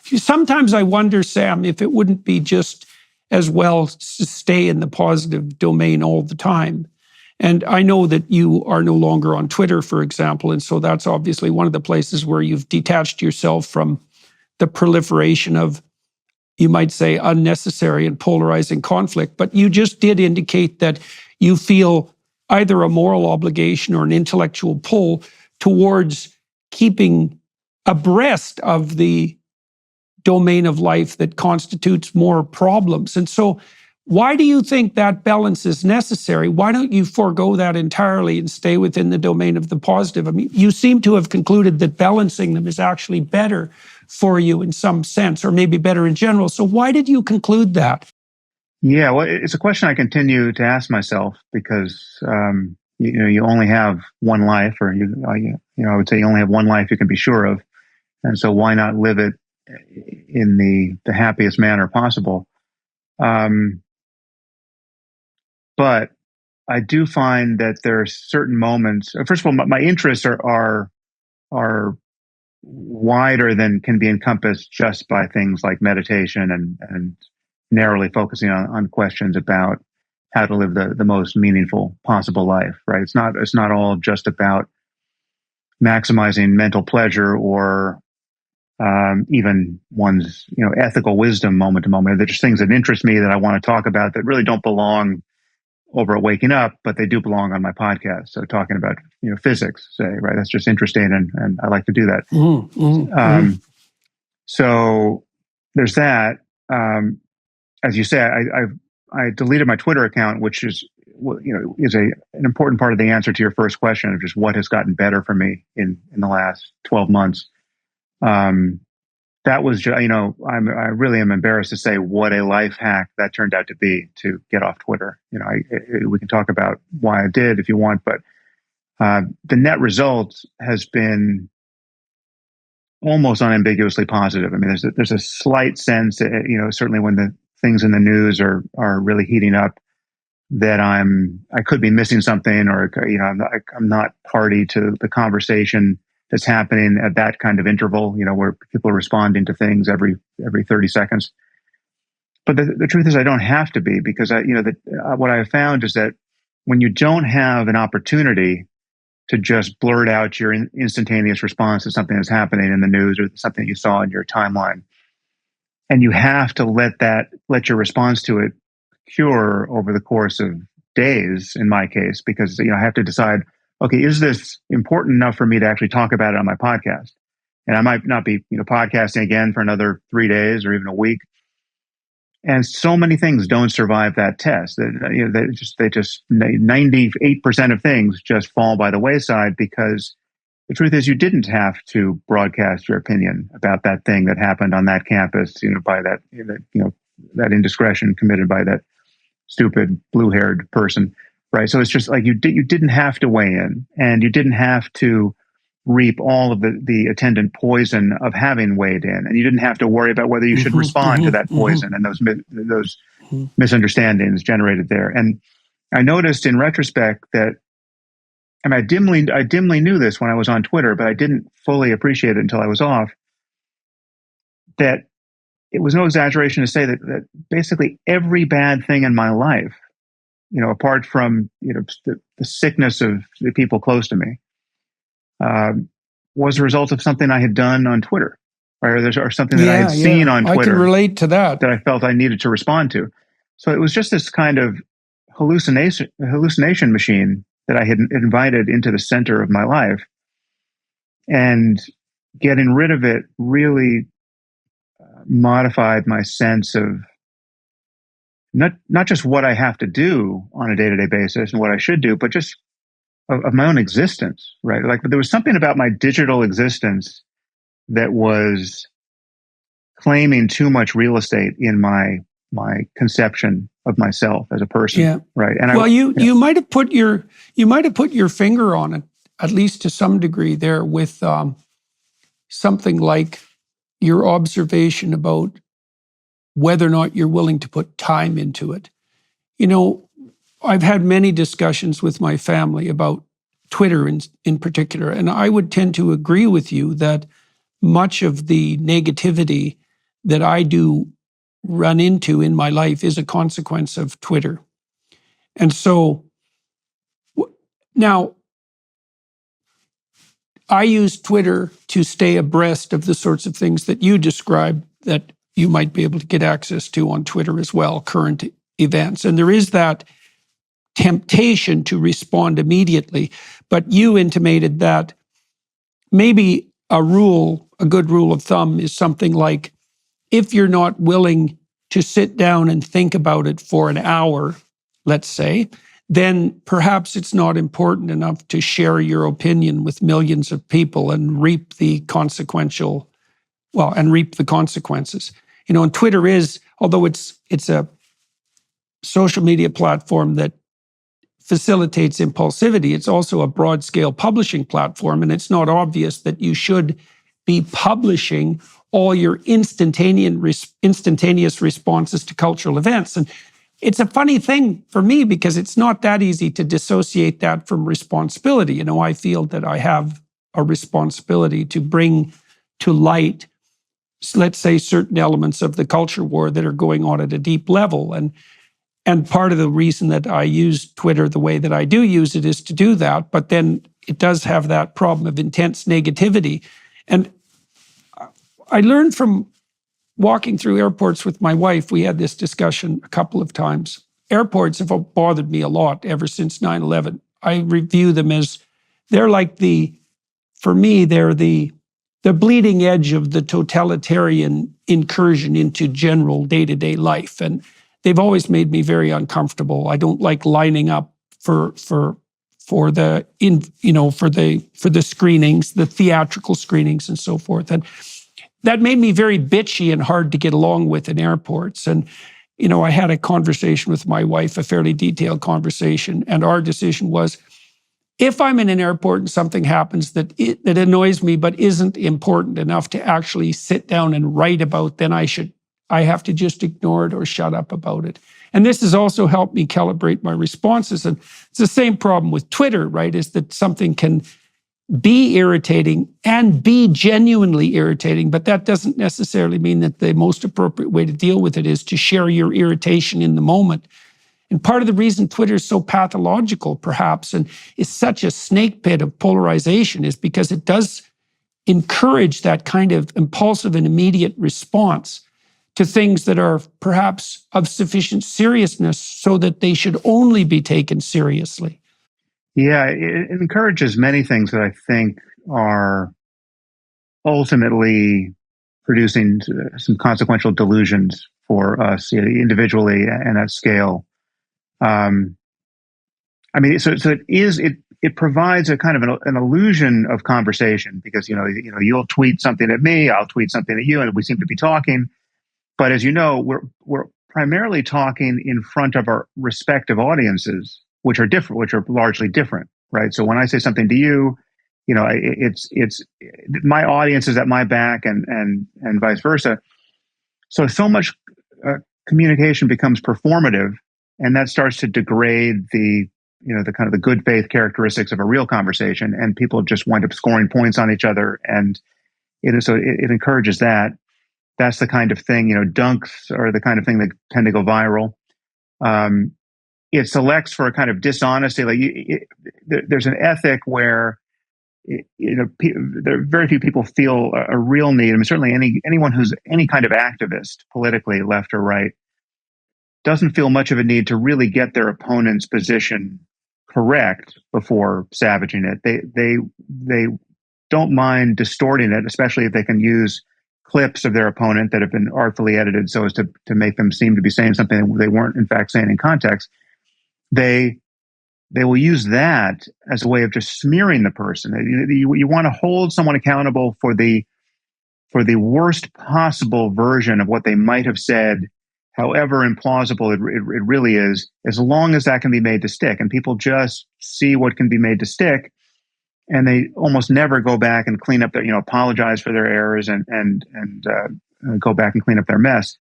sometimes I wonder, Sam, if it wouldn't be just as well to stay in the positive domain all the time. And I know that you are no longer on Twitter, for example, and so that's obviously one of the places where you've detached yourself from the proliferation of, you might say, unnecessary and polarizing conflict. But you just did indicate that you feel either a moral obligation or an intellectual pull towards keeping abreast of the domain of life that constitutes more problems. And so why do you think that balance is necessary? Why don't you forego that entirely and stay within the domain of the positive? I mean, you seem to have concluded that balancing them is actually better for you in some sense, or maybe better in general. So why did you conclude that? Yeah, well, it's a question I continue to ask myself because you only have one life, or I would say you only have one life you can be sure of, and so why not live it in the happiest manner possible? But I do find that there are certain moments. First of all, my interests are wider than can be encompassed just by things like meditation and narrowly focusing on questions about how to live the most meaningful possible life. Right? It's not all just about maximizing mental pleasure or even one's ethical wisdom moment to moment. They're just things that interest me that I want to talk about that really don't belong over at Waking Up, but they do belong on my podcast. So talking about physics, say, right? That's just interesting, and I like to do that. So there's that. As you say, I deleted my Twitter account, which is an important part of the answer to your first question of just what has gotten better for me in the last 12 months. That was, I really am embarrassed to say what a life hack that turned out to be, to get off Twitter. We can talk about why I did if you want, but the net result has been almost unambiguously positive. I mean, there's a slight sense, certainly when the things in the news are really heating up, that I could be missing something, or I'm not party to the conversation that's happening at that kind of interval, where people are responding to things every 30 seconds. But the truth is, I don't have to be, because what I have found is that when you don't have an opportunity to just blurt out your instantaneous response to something that's happening in the news or something you saw in your timeline, and you have to let your response to it cure over the course of days, in my case, because I have to decide, okay, is this important enough for me to actually talk about it on my podcast? And I might not be, podcasting again for another 3 days or even a week. And so many things don't survive that test. They just 98% of things just fall by the wayside, because the truth is, you didn't have to broadcast your opinion about that thing that happened on that campus, by that indiscretion committed by that stupid blue-haired person. Right. So it's just like you didn't have to weigh in, and you didn't have to reap all of the attendant poison of having weighed in, and you didn't have to worry about whether you should respond to that poison and those misunderstandings generated there. And I noticed in retrospect that, I mean, I dimly knew this when I was on Twitter, but I didn't fully appreciate it until I was off, that it was no exaggeration to say that basically every bad thing in my life, apart from the sickness of the people close to me, was a result of something I had done on Twitter, or something that I had seen on Twitter. I can relate to that I felt I needed to respond to. So it was just this kind of hallucination machine that I had invited into the center of my life, and getting rid of it really modified my sense of not just what I have to do on a day-to-day basis and what I should do, but just of my own existence, right? Like, there was something about my digital existence that was claiming too much real estate in my conception of myself as a person, right? And you might have put your finger on it, at least to some degree, there with something like your observation about whether or not you're willing to put time into it. I've had many discussions with my family about Twitter in particular, and I would tend to agree with you that much of the negativity that I do run into in my life is a consequence of Twitter. And so now I use Twitter to stay abreast of the sorts of things that you described that you might be able to get access to on Twitter as well, current events. And there is that temptation to respond immediately. But you intimated that maybe a good rule of thumb is something like, if you're not willing to sit down and think about it for an hour, let's say, then perhaps it's not important enough to share your opinion with millions of people and reap the consequences. And Twitter is, although it's a social media platform that facilitates impulsivity, it's also a broad-scale publishing platform, and it's not obvious that you should be publishing all your instantaneous responses to cultural events. And it's a funny thing for me because it's not that easy to dissociate that from responsibility. I feel that I have a responsibility to bring to light, let's say, certain elements of the culture war that are going on at a deep level. And part of the reason that I use Twitter the way that I do use it is to do that. But then it does have that problem of intense negativity. And I learned from walking through airports with my wife, we had this discussion a couple of times. Airports have bothered me a lot ever since 9/11. I review them as, they're like for me, they're the bleeding edge of the totalitarian incursion into general day-to-day life. And they've always made me very uncomfortable. I don't like lining up for the screenings, the theatrical screenings and so forth. And that made me very bitchy and hard to get along with in airports. And, I had a conversation with my wife, a fairly detailed conversation, and our decision was, if I'm in an airport and something happens that annoys me but isn't important enough to actually sit down and write about, then I have to just ignore it or shut up about it. And this has also helped me calibrate my responses. And it's the same problem with Twitter, right? Is that something can be irritating and be genuinely irritating, but that doesn't necessarily mean that the most appropriate way to deal with it is to share your irritation in the moment. And part of the reason Twitter is so pathological, perhaps, and is such a snake pit of polarization is because it does encourage that kind of impulsive and immediate response to things that are perhaps of sufficient seriousness so that they should only be taken seriously. Yeah, it encourages many things that I think are ultimately producing some consequential delusions for us individually and at scale. It provides a kind of an illusion of conversation because you'll tweet something at me, I'll tweet something at you, and we seem to be talking. But as you know, we're primarily talking in front of our respective audiences, which are different, which are largely different, right? So when I say something to you, it's my audience is at my back, and vice versa. So much communication becomes performative, and that starts to degrade the kind of the good faith characteristics of a real conversation, and people just wind up scoring points on each other, and it encourages that. That's the kind of thing, dunks are the kind of thing that tend to go viral. It selects for a kind of dishonesty. There's an ethic where, there are very few people feel a real need. I mean, certainly anyone who's any kind of activist, politically, left or right, doesn't feel much of a need to really get their opponent's position correct before savaging it. They don't mind distorting it, especially if they can use clips of their opponent that have been artfully edited so as to make them seem to be saying something that they weren't in fact saying in context. They will use that as a way of just smearing the person. You want to hold someone accountable for the worst possible version of what they might have said, however implausible it really is, as long as that can be made to stick. And people just see what can be made to stick, and they almost never go back and clean up their, apologize for their errors and go back and clean up their mess.